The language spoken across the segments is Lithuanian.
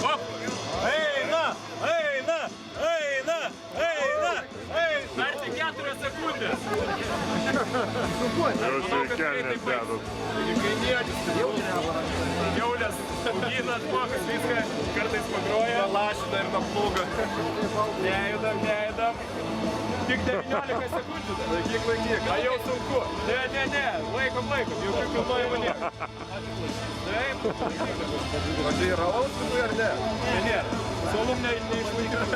Op! Eina! Eina! Eina! Eina! Eina! Dar tik 4 sekundės. Jau tai kelnės dedat. Kiaulės auginas, mokas viską, kartais pagroja. Lašina ir nuplūga. Nejudam. Tik 19 sekundžių. Laikyk. A jau sunku. Ne. Laikom. Jau kilnoja mane. Taip. O čia yra austinui ar ne? Ne. Solum neišlaikyti.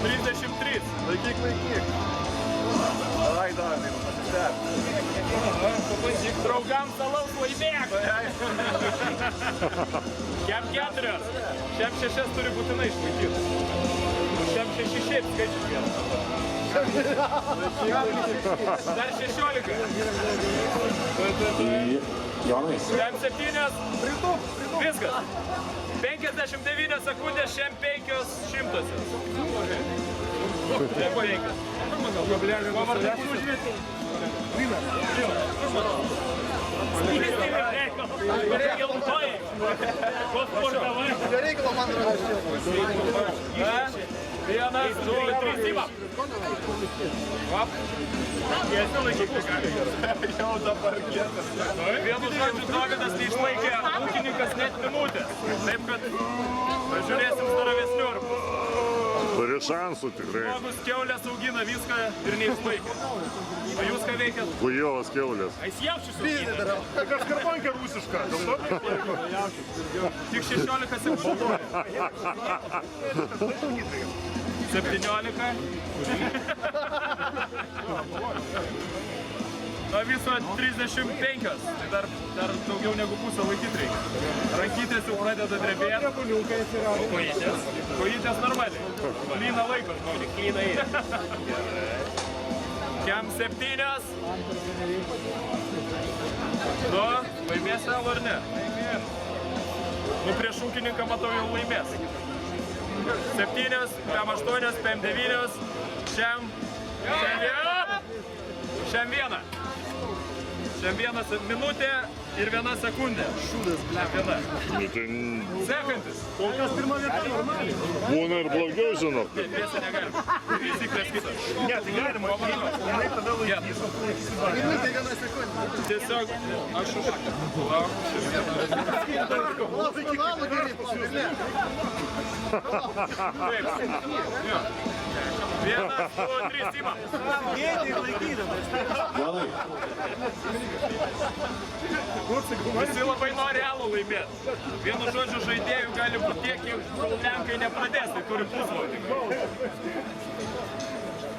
33. Laikyk. Ai, dar, pasistebė. Pabandyk draugams alaus laimėk. Kem 4. Šiam 6 turi būtinai išlaikyti. Šiam 6 šiaip skaičius vienas. Dar 16. Šiam 7. Viskas. 59 sekundės, šiam 5 šimtosios. Šiam 5. Pavardės užvietį. Nereikalo man rašyti. 1, 2, 3, imam. Tiesiu laikyklį gali. Jau dabar kietas. Vienu žodžiu, Dovydas neišlaikė ūkininkas net minutės. Taip kad pažiūrėsim staravesnių. Turi šansų tikrai. Žmogus kiaulės augina viską ir neišlaikė. O jūs ką veikėt? Kujovas kiaulės. A jis jaučius augina. Aš karbonkė rusišką. Dėl to neišlaiko. Tik 16 sekundžių. 17. Na viso 35. Tai dar daugiau negu pusę laikyti reikia. Rankytės jau pradeda drebėti. Kojytės normaliai. Lyna laiko žmonės. Lyna į. Kem 7. Nu, laimės vėl ar ne? Laimės. Nu, prieš ūkininką matau jau laimės. 7, PM 8, PM 9, šiam 1. Šiam 1 minutė ir 1 sekundė. Šūdas, blekana. Sekantis. Kol kas pirma vieta normaliai. Būna ir blogiau, žinok. Dviese negalim. Taisyklės kitas. Ne, tai galima. Jinai tada laikys. Minutė 1 sekundė. Tiesiog aš už. Finalų gerai padarė. Taip. 1, 2, 3, imam. Gėdį laikydamas. Visi labai nori alų laimėti. Vienu žodžiu, žaidėjų gali būti tiek, kol lenkai nepradės, tai turi pusvalandį.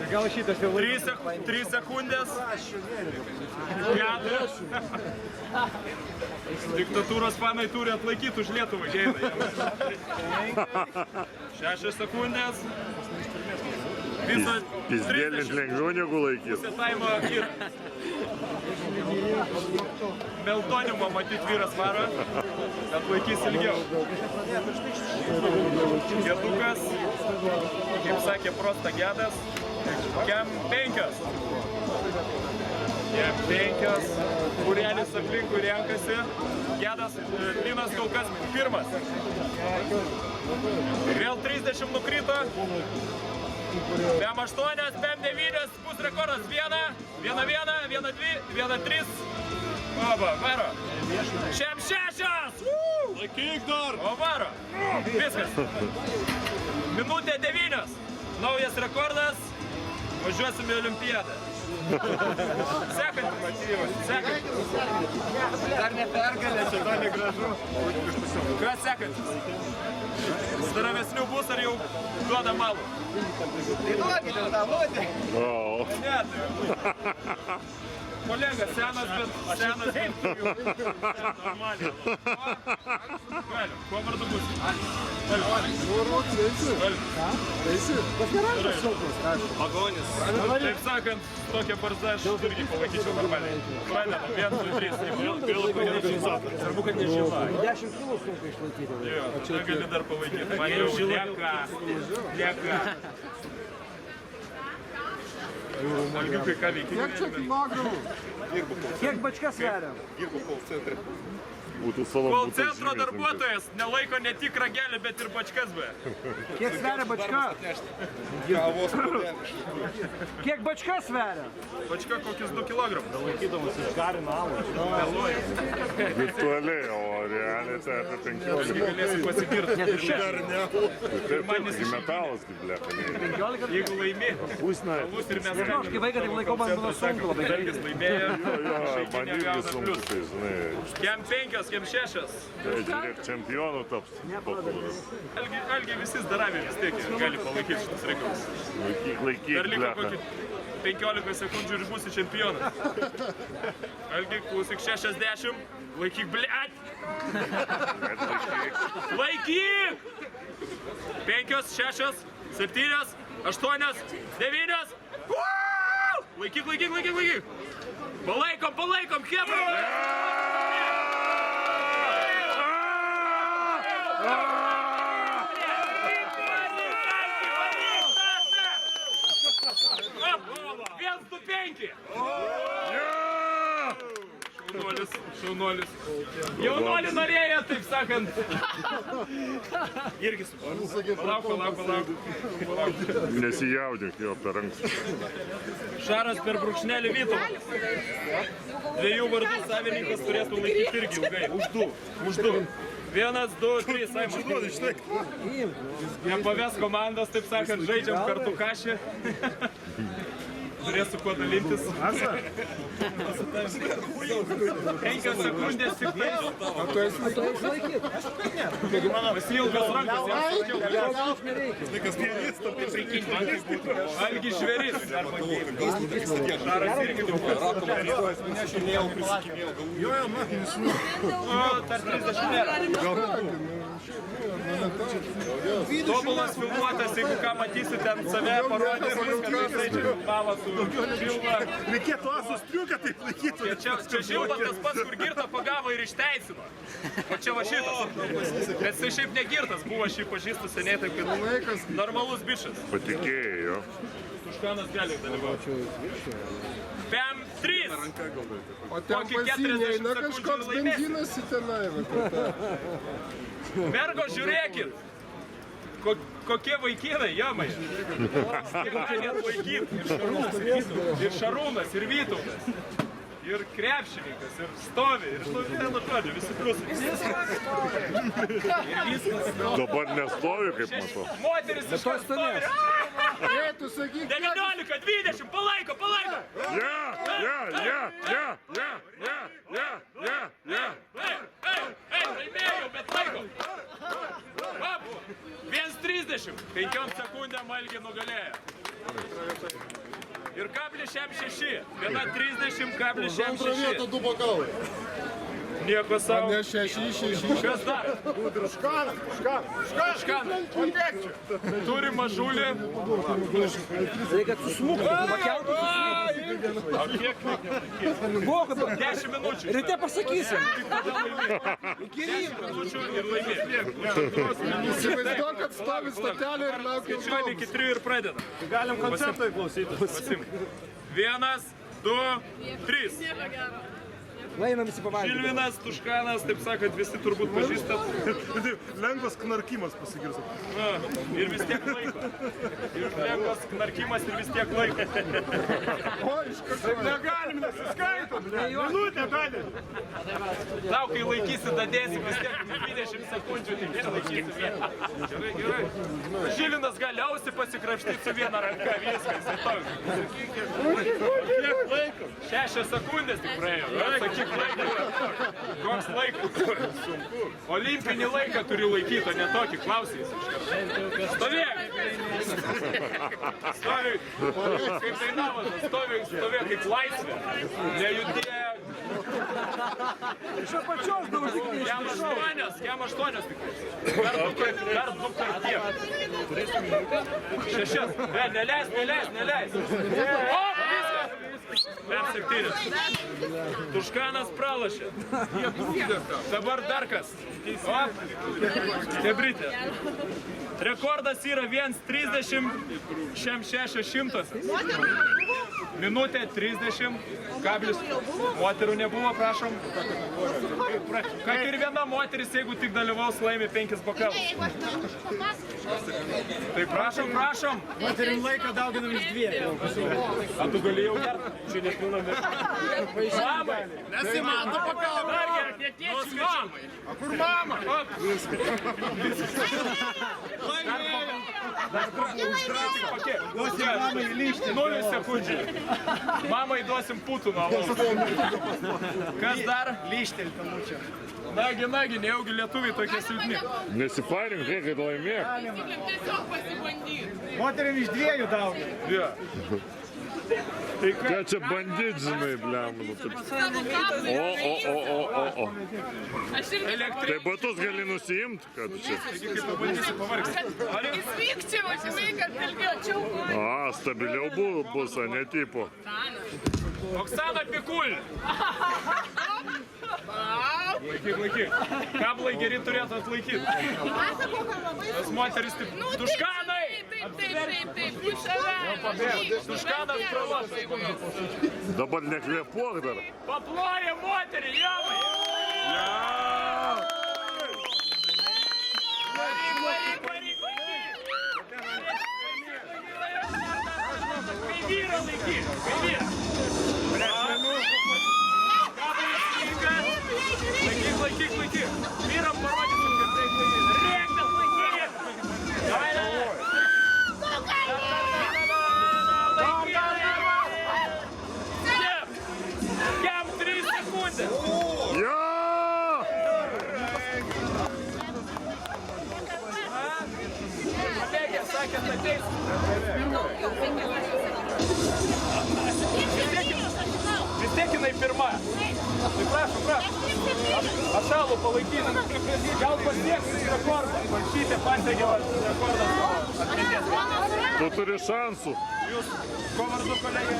Gal šitas jau 3 sekundės. 4. Diktatūros fanai turi atlaikyti už Lietuvą. 6 sekundės. Pizdėlis lengviau negu laikys. Pusė taimo ir Meltonimo matyt vyras varo, atlaikys ilgiau. Gedukas, kaip sakė prosta gedas, kem 5. Kem 5. Būrelis aplinkui renkasi. Gedas, Linas kol kas 1. Vėl 30 nukrito. PM 8, PM 9, bus rekordas 1, 1, 2, 1, 3. Oba, varo. Šiam 6. Laikyk dar. O varo. Viskas. Minutė 9. Naujas rekordas. Važiuosim į Olimpiadą. Sekantis. Dar nepergalė, čia to negražu. Kas sekantis? Staravesnių bus ar jau duoda malų? Tai duokite tą lodį. O. Ne, tai kolega senas, bet normaliai. Galiu, kuo vardu bus? Agonis. Taip sakant, tokia barzda aš irgi palaikyčiau normaliai. Pradedam, 1, 2, 3. Svarbu, kad nežila. 10 kilų sunku išlaikyti. Jo, tada gali dar palaikyti. Man jau lieka. Algiukai, ką veikia? Kiek bačkas sveria? Dirbu kol centre. Būtų Kol salam. centro darbuotojas nelaiko ne tik ragelį, bet ir bačkas be. Kiek sveria bačka? Kavos puodelį. Kiek bačka sveria? Bačka kokius 2 kilogramų. Laikydamas išgarina alų. Virtualiai, o realiai tai apie 15. Galėsi pasigirti. Taip, metalas kaip blecha. Jeigu laimė, Pusna. alus ir mes Aš kai vaiką taip laikau, man buvo sunku labai. Belgis laimėjo, Man irgi sunku, tai žinai. kem 5, kem 6. Žiūrėk, čempionų taps. Algi visi zdaravė vis tiek gali palaikyti šitus reikalus. Laikyk Dar liko blecha. kokį 15 sekundžių ir būsi čempionas. Algi, klausyk 60, laikyk, bliat! Laikyk! 5, 6, 7, 8, 9. Laikyk! Palaikom, chebra! Viens, du, 5. Šaunuolis. Jaunuolį norėjo, taip sakant. Irgi palauk. Nesijaudink jo per anksti. Šaras per brūkšnelį Vytautas. 2 vardų savininkas turėtų laikyti irgi ilgai. Už 2. 1, 2, 3, Saimas. Nepaves komandos, taip sakant, žaidžiam kartu kašį. Turėsiu kuo dalintis. 5 sekundės tik tai. Visi ilgas rankas, jam sakiau. Algi žvėris. Šaras irgi daug. O, dar 30 nėra. Tobulas filmuotas, jeigu ką matysite ant save, parodys viską, tai jisai čia filmavo su Žilva. Reikėtų asus triuką taip laikyti. Čia Žilva tas pats, kur girtą pagavo ir išteisino. O čia va šitas. Bet jisai šiaip negirtas, buvo šį pažįstų seniai, taip kad normalus bičas. Patikėjai jo. Tuškanas gali dalyvauti. Pem 3. O ten Kokį pasiniai, 40 na sekundžių kažkoks laimėsi. benzinas į tenai. Mergo, žiūrėkit. Kokie vaikinai, jamai. Stiklonėt vaikyti. Ir Šarūnas, ir Vytautas. Ir krepšininkas, ir stovi, ir vienu žodžiu, visi pliusai. Ir viskas. Dabar nestovi, kaip matau. Moteris iš karto stovi. Ei, tu sakyk, 19, 20, palaiko. Laimėjau, bet laiko. 1:30, 5 sekundėm Algi nugalėjo. Ir kablis šiam 6, 1:30, kablis šiam 6. du bokalai. Nieko savo. Ne 6. Kas dar? Škanas. Turi mažulį. Reikia susmukti, pakelti. O kiek? 10 minučių. Ryte pasakysim. 10 minučių ir laimėjai. Įsivaizduok, kad stovi statelė ir laukia Skaičiuojame iki 3 ir pradedam. Galim koncertą klausyti. 1, 2, 3. Einam visi pavalgyti. Žilvinas, Tuškanas, taip sakant, visi turbūt pažįstat. Lengvas knarkimas pasigirsta. Ir vis tiek laiko. Ir lengvas knarkimas ir vis tiek laiko. Negalim, nesiskaitom. Minutę gali. Tau, kai laikysi, dadėsi vis tiek 20 sekundžių, tik ir laikysi vieną. Gerai. Žilvinas gali ausį pasikrapštyti su viena ranka, viskas. Kiek laiko? 6 sekundės tik praėjo. Sakyk laiką. Koks laikas? Sunku. Olimpinį laiką turi laikyti, o ne tokį klausys. Stovėk! Stovėk! Kaip dainavas, stovėk kaip laisvė. Nejudėk. Iš apačios daužykite. Kem 8 tik. Dar 2 kart tiek. 6. Neleis. O, viskas! Pem 7. Tuškanas pralašė. Dabar dar kas. Hebrytė. Rekordas yra 1:30, šiam 600. Minutė 30, kablis. Moterų nebuvo, prašom. Kad ir viena moteris, jeigu tik dalyvaus, laimi 5 bokalus. Tai prašom, prašom. Moterim laiką dauginam iš 2. A tu gali jau gerti? Čia nepilna mirti. Mamai! Nesimato pakalbą. Dar gerti, netiečiu mamai. O kur mama? Duosim mamai lyšti. 0 sekundžių. Mamai duosim Putino. Kas dar? Lyštelį tam čia. Nagi, nejaugi lietuviai tokie silpni. Nesiparink, reikia laimėk. Tiesiog pasibandyt. Moterim iš 2 daugina. Ja. Tai ką? Ką čia bandyt, žinai, blem. Savo kablą. O. Aš irgi Tai batus gali nusiimt, kad čia. Kaip pabandysi pavargsti. įsvykčiau, žinai, kad kalbėčiau. A, stabiliau bus, a ne tipo. Oksana Pikul. Laikyk. Kablai geri turėtų atlaikyti. Pasakau, kad labai... Tas moteris taip... Tuškanai! Taip. Iš savęs. Tuškanas praloš. Dabar nekvėpuok dar. Paploja moterį, jamai! Varyk! Kai vyrą laikyk! Laikyk! Vyram parodysim, kad reikia laikyk! Rėktas laikyk! Davai! Kem 3 sekundės! Jo! Kolegė sakė, kad ateis. Vis tiek jinai pirma. Tai prašom. Atšalų palaikyti. Gal pasieksim rekordą. Valšytė pasiekė rekordą. Tu turi šansų. Jūs, ko vardu kolegė?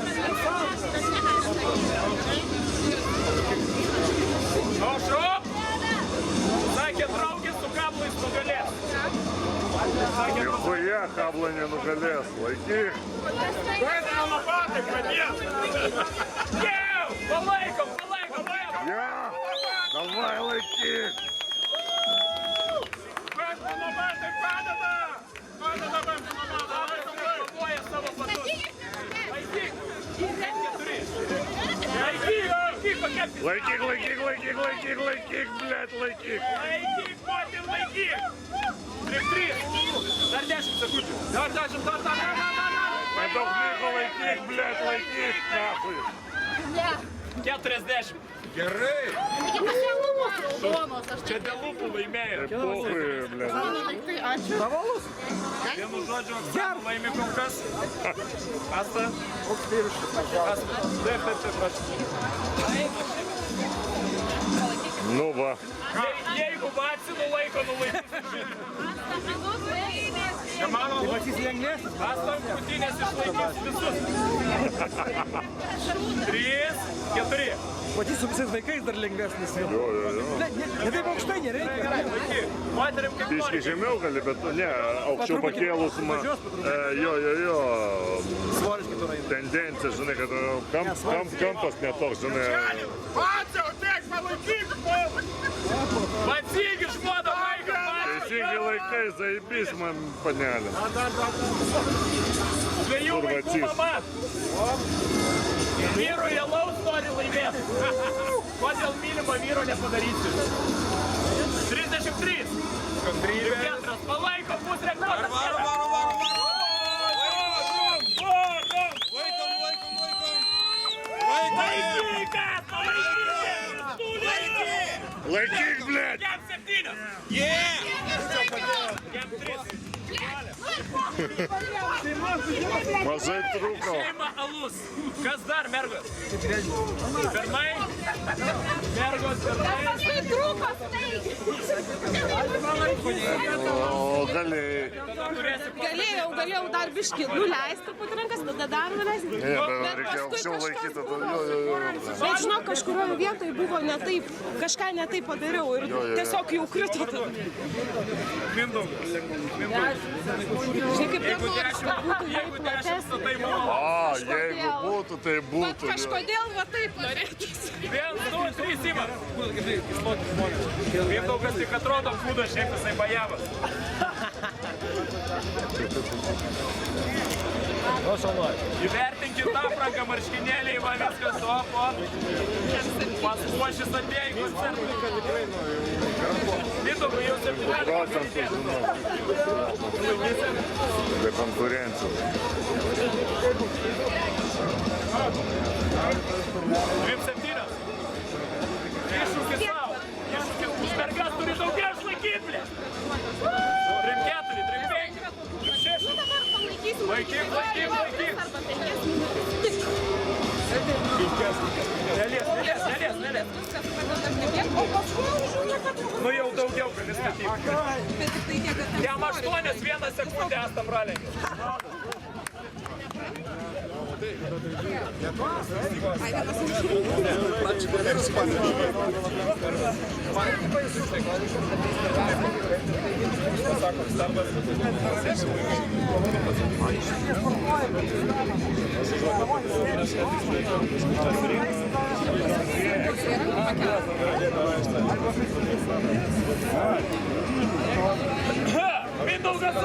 Šop! Sakė, draugė su kablais nugalės. Nichuja, kablą nenugalės. Laikyk. Duoda lopatai pradės. Jau! Palaikom! Ja! Davai, laikyk. Bėgtų lopatai padeda! Padeda bėgtų lopatai! Pamoja savo patus! Laikyk! Laikyk, blėt, laikyk. Laikyk, motin, laikyk! 3. Dar 10 sekundžių. Dar 10, dar. Nedaug liko, laikyk, blėt, laikyk. Nachui. 40. Gerai. Čia dėl lūpų laimėjo. Pochui, blėt. Vienu žodžiu, Oksana laimi kol kas. Asta. Taip, čia prašau. Nu va. Jeigu vacinu laiko nulaikysi. Nemano, Matys lengvesnis. Asta Kutinės išlaikys visus. 3, 4. Matys su visais vaikais dar lengvesnis. Jo. Ne taip aukštai nereikia. Laikyk. Moterim kaip Biški nori. žemiau gali, bet ne, aukščiau pakėlus. Jo. Svoris kitur eina. Tendencija, žinai, kad kampas netoks, žinai. Pačiau, tiek palaikyk. Patsigi žmoda vaiką. Teisingi laikai, zaibys man panelė. Dviejų vaikų mama. Vyru jėlaus nori laimėti. Kodėl mylimo vyro nepadarysi? 33. Petras palaiko pusrekordą. Laikyk, blėt! Kem 7. Kem 3. Mažai trūko. Šeima alus. Kas dar, mergos? Pirmai. Mergos pirmai. O, galėjai. Galėjau dar biškį nuleisti truputį rankas, tada dar nuleisti. Ne, bet reikia aukščiau laikyti. Jo. Bet žinok, kažkurioje vietoje buvo ne taip, kažką ne taip padariau ir tiesiog jau krito tada. Mindaugas. Žinai, kaip Jeigu 10, tai buvo. jeigu būtų, tai Vat būtų. kažkodėl va taip norėtųsi. 1, 2, 3 įma. Mindaugas tik atrodo būdas, šiaip jisai bajavas. Įvertinkit aprangą, marškinėliai, va viskas opo. Paspuošis atėjo į koncertą. Mindaugai jau 17 žinau. Be konkurencijos. 27. Iššūkis savo. Iššūkis už mergas turi daugiau išlaikyti, blė. 3-4, 3-5, 3-6. Laikyk. Nelies. Nu jau daugiau gali statyti. Jam 8-1 sekundę esam pralenkęs. Mindaugas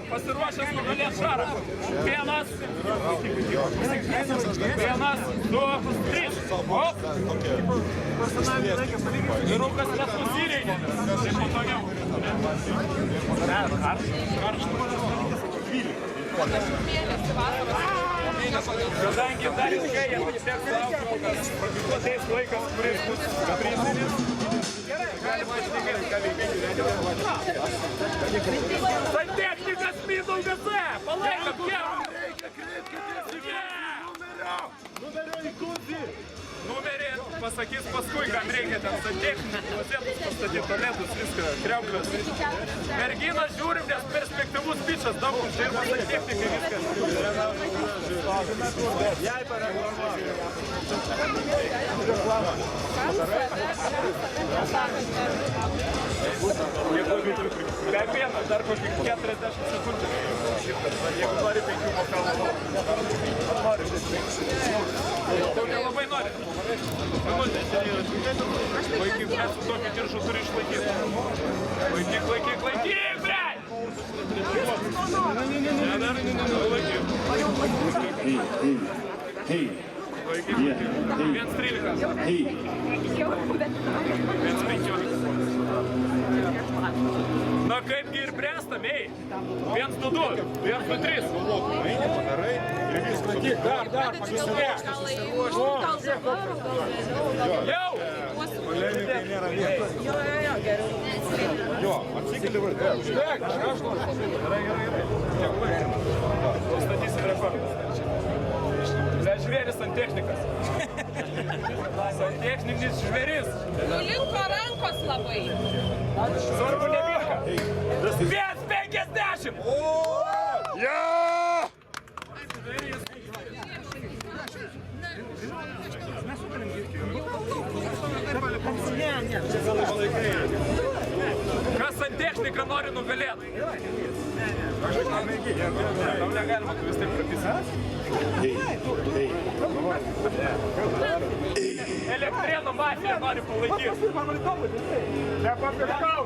pasiruošęs nugalėti Šarą. 1, 2, 3. Vyrukas nesusireikė. Taip patogiau. Kadangi dar ilgai jie pasiteks laukia, ateis laikas, kuris bus prizinis. Galima ištikėti, ką veikia. Santechnikas Mindaugas, palaikom kiek! Numerį pasakys paskui, kam reikia ten santechnikus, klozetus pastatyti, tualetus, viską, kriauklės. Merginas žiūrim, nes perspektyvus bičas, daug uždirba santechnikai, viskas. Jai pareklamuoju. Be vieną, dar kokį 40 sekundžių. Jeigu nori 5 bokalų. Nori 5. Tu nelabai nori. Minutė, čia yra. Laikyk, mes su tokiu diržu turi išlaikyti. Laikyk, blei! Laikyk. 1-13. 1-15. Na kaipgi ir bręstam, ei. 1-2, 1-3. Dar, pasiruošk. Jau! Jo, atsikeli vardą. Užtek, aš noriu. Gerai. Statysim rekordą. Žvėris santechnikas. Santechninis žvėris. Nulinko rankos labai. Svarbu nebėga. 1-50. Ja! Kas santechniką nori nugalėti? Tau negalima, tu vis taip prapisas. Elektrėnų mafija nori palaikyti. Nepapirkau.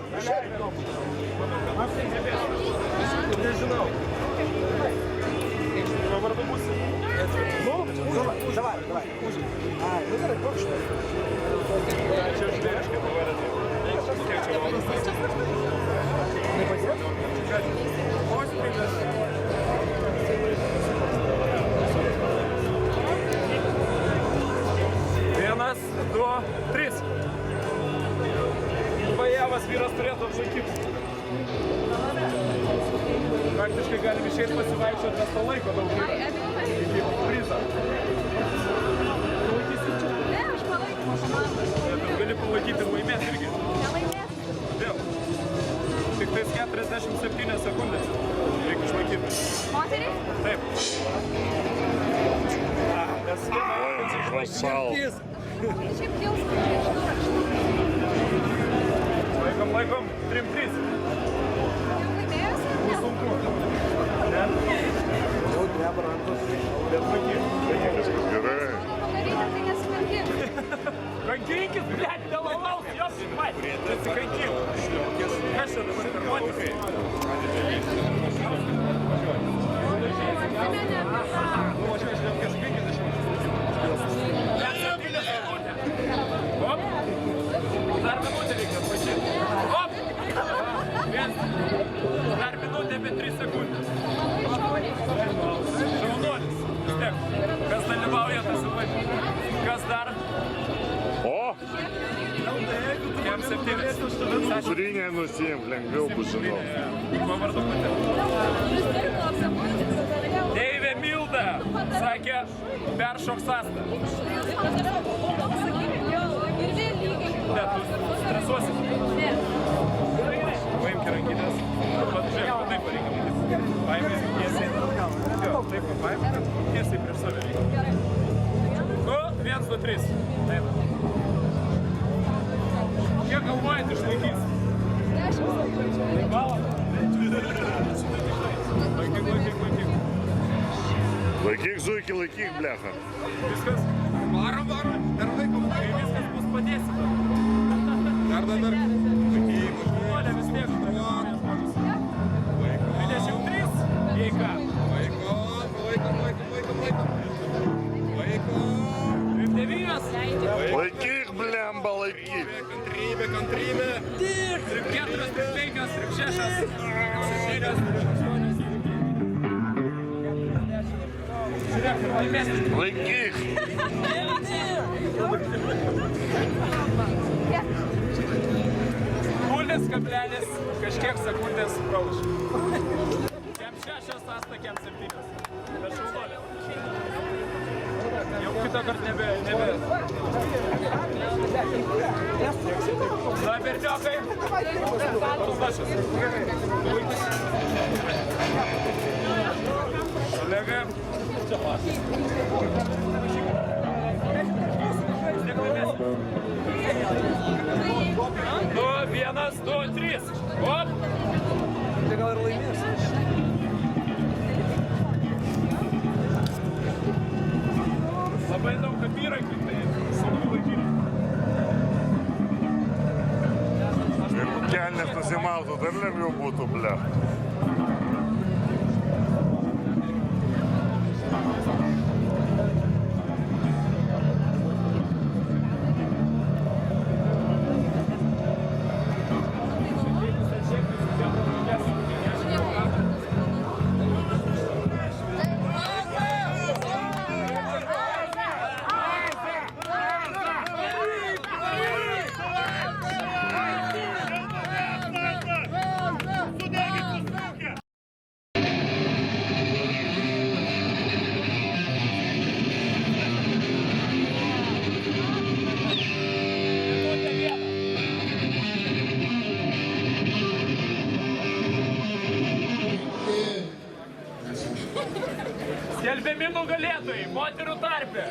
Nežinau. Vardu būsi. Nu, davai. Ai, nu gerai, koks štai. Čia žvėriškai pavarė. Kiek čia valandas? Nepasiek? Posprikas. 1, 2, 3. Bajavas vyras turėtų apšaikyti. Praktiškai galim išeiti pasivaikščioti, nes to laiko daug yra. Iki prizą. Ne, aš palaikymo komandą. Gali palaikyti ir laimėti irgi. Nelaimėti. Dėl. Tik tais 47 sekundės. Reikia išlaikyti. Moterį? Taip. Nes Išlaikyti. Šiaip jausmą. Laikom. 3-3. Jau laimėjosi? Sunku. Ne? Gerai. Kankinkis, blėt, dėl alaus, jos įmai. Atsikankim. Kas čia dabar per nuotikai? Op. Dar minutę reikia pačiai. Op. Dar minutė apie 3 sekundės. Šaunuolis. Vis tiek. Kas dalyvauja, tas įvažiuoja. Kas dar? O! Jam 7. Surinė nusiimk, lengviau bus, žinau. Kuo vardu patėl? Deivė Milda sakė, peršok sąstą. Ne, tu stresuosi. Paimk rankinės. Vat žiūrėk, va taip reikia matyti. Paimk tiesiai. Jo, taip, paimk tiesiai prieš save reikia. Nu, 1, 2, 3. Taip. Kiek galvojat išlaikys? 10 sekundžių. Balą? Laikyk. Laikyk, zuikį, laikyk, blecha. Viskas? Varom. Dar laiko. Kai viskas bus padėsit. Dar. Šaunuolė vis tiek. 23. Jei ką? Laiko. 29. Laikyk, blemba, laikyk. Kantrybė. 4, 5, 6, 7. Žiūrėk, laimėsit. Laikyk. Nulis kablelis kažkiek sekundės prauš. Kem 6 sąsta, kem 7. Bet šaunuolė. Jau kitą kartą nebe. Na, berniokai. Paruzlašas. Kolega. Nu, 1, 2, 3. Op. Tai gal ir laimės. Labai daug apyrankių, tai sunku laikyti. Ir kelnes nusimautų, dar lengviau būtų, blecha. Skelbiami nugalėtojai, moterų tarpe.